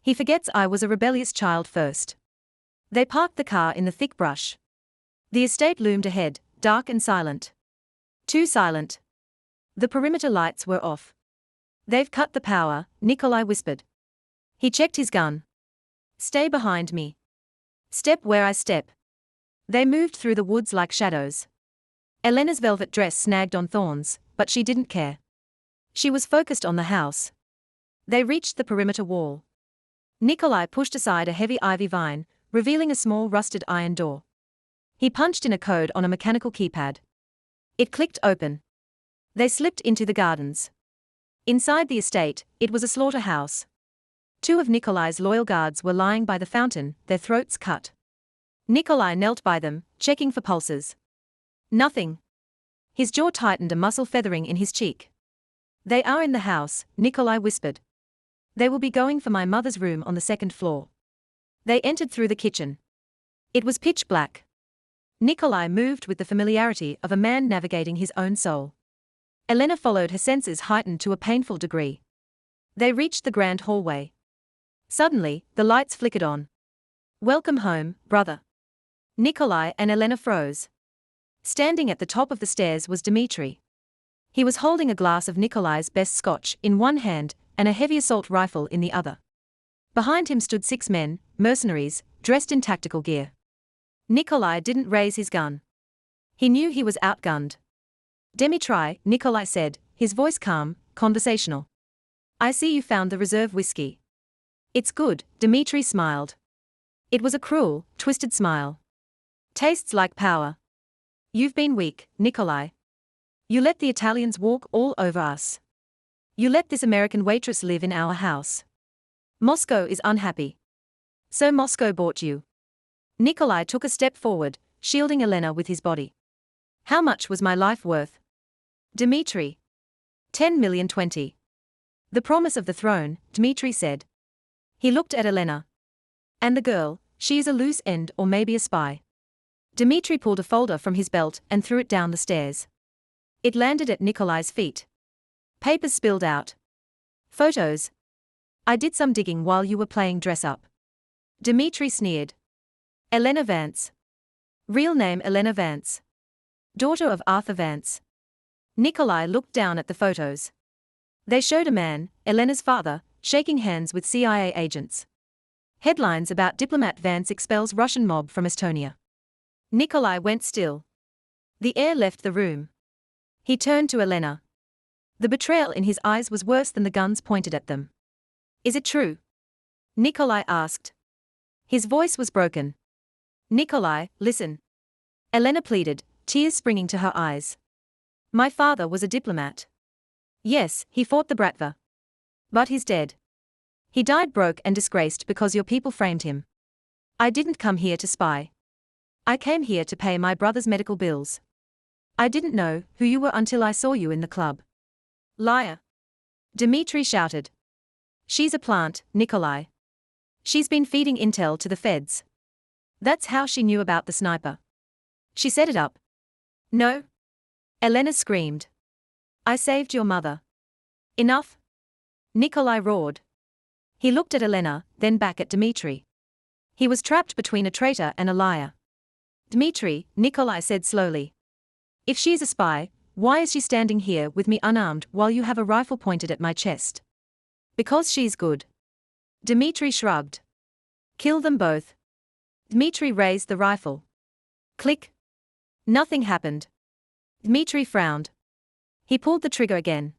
He forgets I was a rebellious child first. They parked the car in the thick brush. The estate loomed ahead, dark and silent. Too silent. The perimeter lights were off. They've cut the power, Nikolai whispered. He checked his gun. Stay behind me. Step where I step. They moved through the woods like shadows. Elena's velvet dress snagged on thorns, but she didn't care. She was focused on the house. They reached the perimeter wall. Nikolai pushed aside a heavy ivy vine, revealing a small rusted iron door. He punched in a code on a mechanical keypad. It clicked open. They slipped into the gardens. Inside the estate, it was a slaughterhouse. Two of Nikolai's loyal guards were lying by the fountain, their throats cut. Nikolai knelt by them, checking for pulses. Nothing. His jaw tightened, a muscle feathering in his cheek. They are in the house, Nikolai whispered. They will be going for my mother's room on the second floor. They entered through the kitchen. It was pitch black. Nikolai moved with the familiarity of a man navigating his own soul. Elena followed, her senses heightened to a painful degree. They reached the grand hallway. Suddenly, the lights flickered on. Welcome home, brother. Nikolai and Elena froze. Standing at the top of the stairs was Dmitri. He was holding a glass of Nikolai's best scotch in one hand and a heavy assault rifle in the other. Behind him stood 6 men, mercenaries, dressed in tactical gear. Nikolai didn't raise his gun. He knew he was outgunned. Dmitri, Nikolai said, his voice calm, conversational. I see you found the reserve whiskey. It's good, Dmitri smiled. It was a cruel, twisted smile. Tastes like power. You've been weak, Nikolai. You let the Italians walk all over us. You let this American waitress live in our house. Moscow is unhappy. So Moscow bought you. Nikolai took a step forward, shielding Elena with his body. How much was my life worth? Dmitri. 10 million 20. The promise of the throne, Dmitri said. He looked at Elena. And the girl, she is a loose end or maybe a spy. Dmitri pulled a folder from his belt and threw it down the stairs. It landed at Nikolai's feet. Papers spilled out. Photos. I did some digging while you were playing dress-up. Dmitri sneered. Elena Vance. Real name Elena Vance. Daughter of Arthur Vance. Nikolai looked down at the photos. They showed a man, Elena's father, shaking hands with CIA agents. Headlines about diplomat Vance expels Russian mob from Estonia. Nikolai went still. The air left the room. He turned to Elena. The betrayal in his eyes was worse than the guns pointed at them. Is it true? Nikolai asked. His voice was broken. Nikolai, listen. Elena pleaded, tears springing to her eyes. My father was a diplomat. Yes, he fought the Bratva. But he's dead. He died broke and disgraced because your people framed him. I didn't come here to spy. I came here to pay my brother's medical bills. I didn't know who you were until I saw you in the club. Liar. Dmitri shouted. She's a plant, Nikolai. She's been feeding intel to the feds. That's how she knew about the sniper. She set it up. No. Elena screamed. I saved your mother. Enough. Nikolai roared. He looked at Elena, then back at Dmitri. He was trapped between a traitor and a liar. Dmitri, Nikolai said slowly. If she's a spy, why is she standing here with me unarmed while you have a rifle pointed at my chest? Because she's good. Dmitri shrugged. Kill them both. Dmitri raised the rifle. Click. Nothing happened. Dmitri frowned. He pulled the trigger again.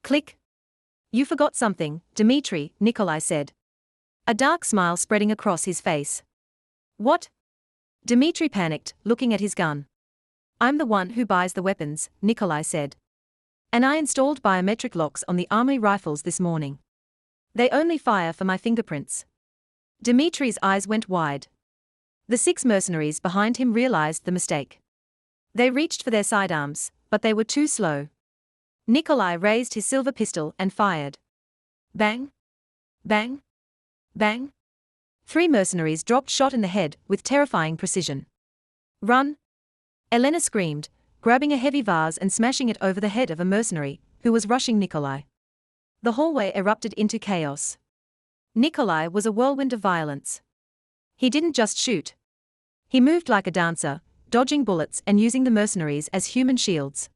Click. You forgot something, Dmitri, Nikolai said. A dark smile spreading across his face. What? Dmitri panicked, looking at his gun. I'm the one who buys the weapons, Nikolai said. And I installed biometric locks on the army rifles this morning. They only fire for my fingerprints. Dmitri's eyes went wide. The 6 mercenaries behind him realized the mistake. They reached for their sidearms, but they were too slow. Nikolai raised his silver pistol and fired. Bang! Bang! Bang! 3 mercenaries dropped shot in the head with terrifying precision. "Run!" Elena screamed, grabbing a heavy vase and smashing it over the head of a mercenary who was rushing Nikolai. The hallway erupted into chaos. Nikolai was a whirlwind of violence. He didn't just shoot. He moved like a dancer, dodging bullets and using the mercenaries as human shields.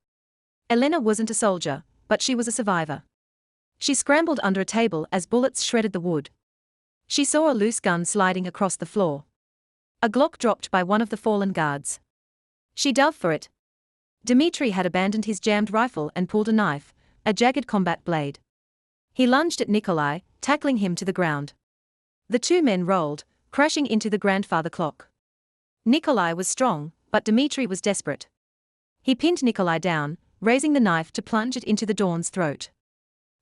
Elena wasn't a soldier, but she was a survivor. She scrambled under a table as bullets shredded the wood. She saw a loose gun sliding across the floor. A Glock dropped by one of the fallen guards. She dove for it. Dmitri had abandoned his jammed rifle and pulled a knife, a jagged combat blade. He lunged at Nikolai, tackling him to the ground. The 2 men rolled, crashing into the grandfather clock. Nikolai was strong, but Dmitri was desperate. He pinned Nikolai down, raising the knife to plunge it into the Dawn's throat.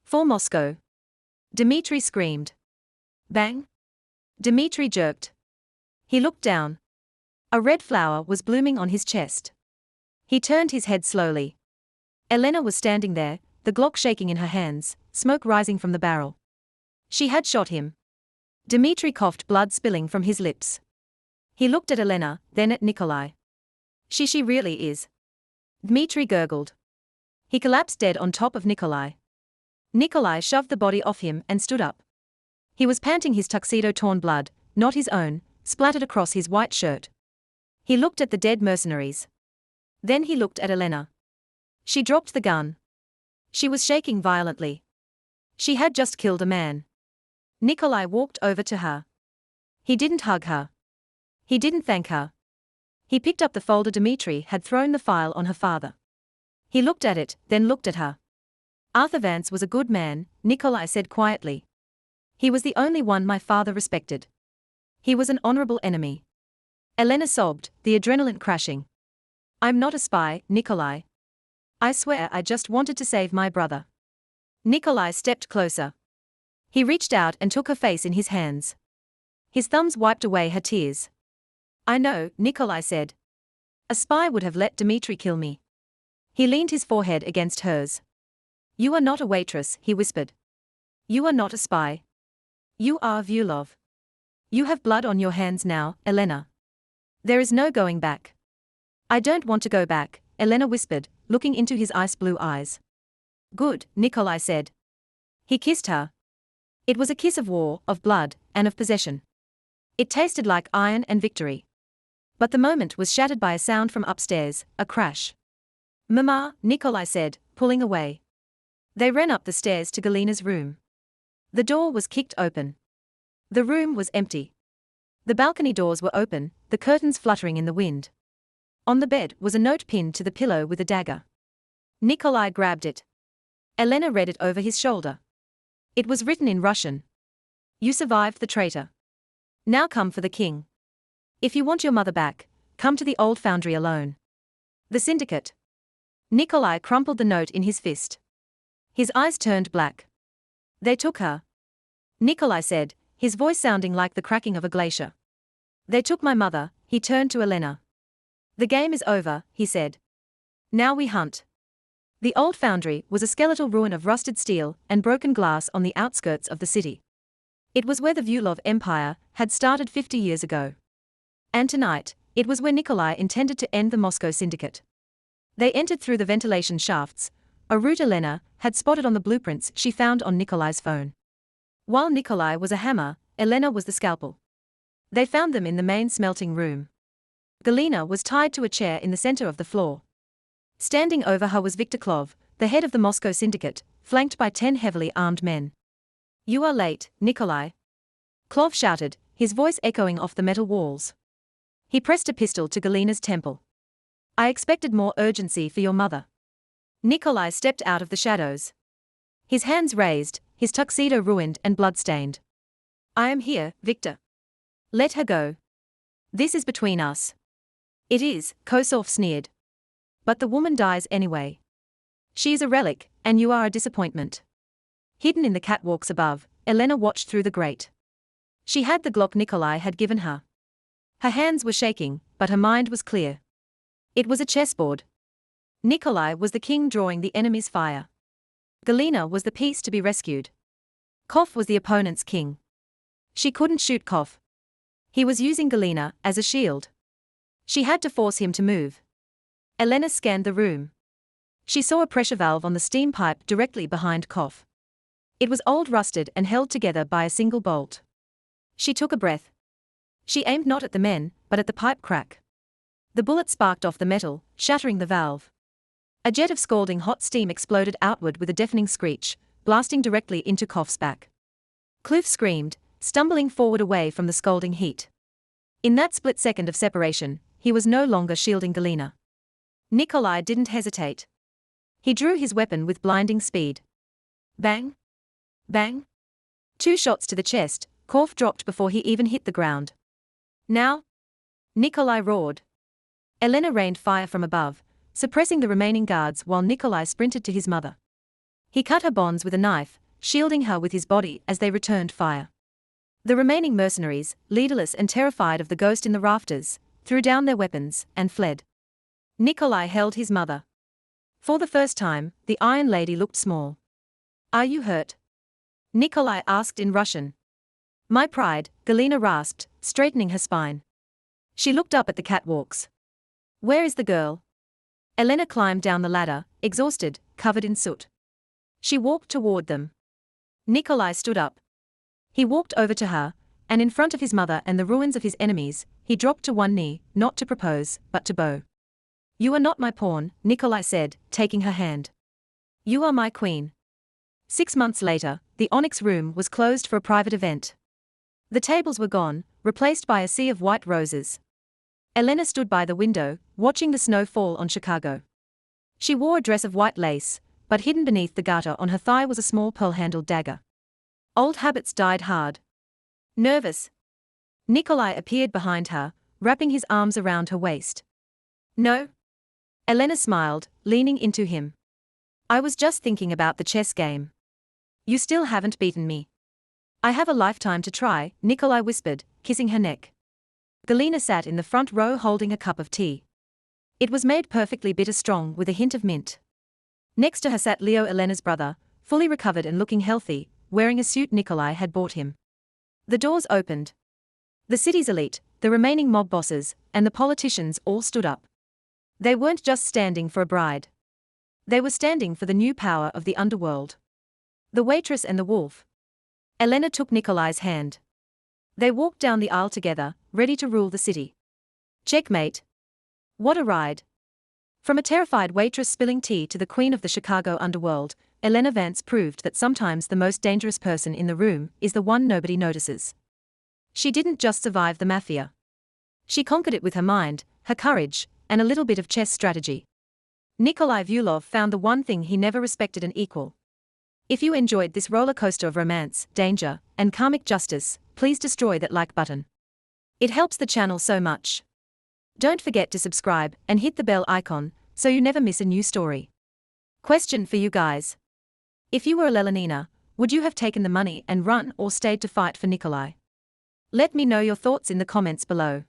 "For Moscow!" Dmitri screamed. Bang! Dmitri jerked. He looked down. A red flower was blooming on his chest. He turned his head slowly. Elena was standing there, the Glock shaking in her hands, smoke rising from the barrel. She had shot him. Dmitri coughed, blood spilling from his lips. He looked at Elena, then at Nikolai. She really is." Dmitri gurgled. He collapsed dead on top of Nikolai. Nikolai shoved the body off him and stood up. He was panting, his tuxedo torn, blood, not his own, splattered across his white shirt. He looked at the dead mercenaries. Then he looked at Elena. She dropped the gun. She was shaking violently. She had just killed a man. Nikolai walked over to her. He didn't hug her. He didn't thank her. He picked up the folder Dmitri had thrown the file on her father. He looked at it, then looked at her. "Arthur Vance was a good man," Nikolai said quietly. "He was the only one my father respected. He was an honorable enemy." Elena sobbed, the adrenaline crashing. "I'm not a spy, Nikolai. I swear I just wanted to save my brother." Nikolai stepped closer. He reached out and took her face in his hands. His thumbs wiped away her tears. "I know," Nikolai said. "A spy would have let Dmitri kill me." He leaned his forehead against hers. "You are not a waitress," he whispered. "You are not a spy. You are Vyulov. You have blood on your hands now, Elena. There is no going back." "I don't want to go back," Elena whispered, looking into his ice blue eyes. "Good," Nikolai said. He kissed her. It was a kiss of war, of blood, and of possession. It tasted like iron and victory. But the moment was shattered by a sound from upstairs, a crash. "Mama," Nikolai said, pulling away. They ran up the stairs to Galina's room. The door was kicked open. The room was empty. The balcony doors were open, the curtains fluttering in the wind. On the bed was a note pinned to the pillow with a dagger. Nikolai grabbed it. Elena read it over his shoulder. It was written in Russian. "You survived the traitor. Now come for the king. If you want your mother back, come to the old foundry alone. The syndicate." Nikolai crumpled the note in his fist. His eyes turned black. "They took her," Nikolai said, his voice sounding like the cracking of a glacier. "They took my mother." He turned to Elena. "The game is over," he said. "Now we hunt." The old foundry was a skeletal ruin of rusted steel and broken glass on the outskirts of the city. It was where the Vyulov Empire had started 50 years ago. And tonight, it was where Nikolai intended to end the Moscow syndicate. They entered through the ventilation shafts, a route Elena had spotted on the blueprints she found on Nikolai's phone. While Nikolai was a hammer, Elena was the scalpel. They found them in the main smelting room. Galina was tied to a chair in the center of the floor. Standing over her was Viktor Klov, the head of the Moscow syndicate, flanked by 10 heavily armed men. "You are late, Nikolai," Klov shouted, his voice echoing off the metal walls. He pressed a pistol to Galina's temple. "I expected more urgency for your mother." Nikolai stepped out of the shadows. His hands raised, his tuxedo ruined and blood-stained. "I am here, Victor. Let her go. This is between us." "It is," Kosov sneered. "But the woman dies anyway. She is a relic, and you are a disappointment." Hidden in the catwalks above, Elena watched through the grate. She had the Glock Nikolai had given her. Her hands were shaking, but her mind was clear. It was a chessboard. Nikolai was the king drawing the enemy's fire. Galina was the piece to be rescued. Kov was the opponent's king. She couldn't shoot Kov. He was using Galina as a shield. She had to force him to move. Elena scanned the room. She saw a pressure valve on the steam pipe directly behind Koff. It was old, rusted, and held together by a single bolt. She took a breath. She aimed not at the men, but at the pipe crack. The bullet sparked off the metal, shattering the valve. A jet of scalding hot steam exploded outward with a deafening screech, blasting directly into Koff's back. Cliff screamed, stumbling forward away from the scalding heat. In that split second of separation, he was no longer shielding Galina. Nikolai didn't hesitate. He drew his weapon with blinding speed. Bang! Bang! 2 shots to the chest. Koff dropped before he even hit the ground. Now? Nikolai roared. Elena rained fire from above, suppressing the remaining guards while Nikolai sprinted to his mother. He cut her bonds with a knife, shielding her with his body as they returned fire. The remaining mercenaries, leaderless and terrified of the ghost in the rafters, threw down their weapons and fled. Nikolai held his mother. For the first time, the Iron Lady looked small. "Are you hurt?" Nikolai asked in Russian. "My pride," Galina rasped, straightening her spine. She looked up at the catwalks. "Where is the girl?" Elena climbed down the ladder, exhausted, covered in soot. She walked toward them. Nikolai stood up. He walked over to her, and in front of his mother and the ruins of his enemies, he dropped to one knee, not to propose, but to bow. "You are not my pawn," Nikolai said, taking her hand. "You are my queen." 6 months later, the Onyx Room was closed for a private event. The tables were gone, replaced by a sea of white roses. Elena stood by the window, watching the snow fall on Chicago. She wore a dress of white lace, but hidden beneath the garter on her thigh was a small pearl-handled dagger. Old habits died hard. Nervous. Nikolai appeared behind her, wrapping his arms around her waist. "No?" Elena smiled, leaning into him. "I was just thinking about the chess game. You still haven't beaten me." "I have a lifetime to try," Nikolai whispered, kissing her neck. Galina sat in the front row holding a cup of tea. It was made perfectly bitter strong with a hint of mint. Next to her sat Leo, Elena's brother, fully recovered and looking healthy, wearing a suit Nikolai had bought him. The doors opened. The city's elite, the remaining mob bosses, and the politicians all stood up. They weren't just standing for a bride. They were standing for the new power of the underworld. The Waitress and the Wolf. Elena took Nikolai's hand. They walked down the aisle together, ready to rule the city. Checkmate. What a ride. From a terrified waitress spilling tea to the queen of the Chicago underworld, Elena Vance proved that sometimes the most dangerous person in the room is the one nobody notices. She didn't just survive the mafia. She conquered it with her mind, her courage, and a little bit of chess strategy. Nikolai Vyulov found the one thing he never respected: an equal. If you enjoyed this roller coaster of romance, danger, and karmic justice, please destroy that like button. It helps the channel so much. Don't forget to subscribe and hit the bell icon so you never miss a new story. Question for you guys. If you were Leonina, would you have taken the money and run or stayed to fight for Nikolai? Let me know your thoughts in the comments below.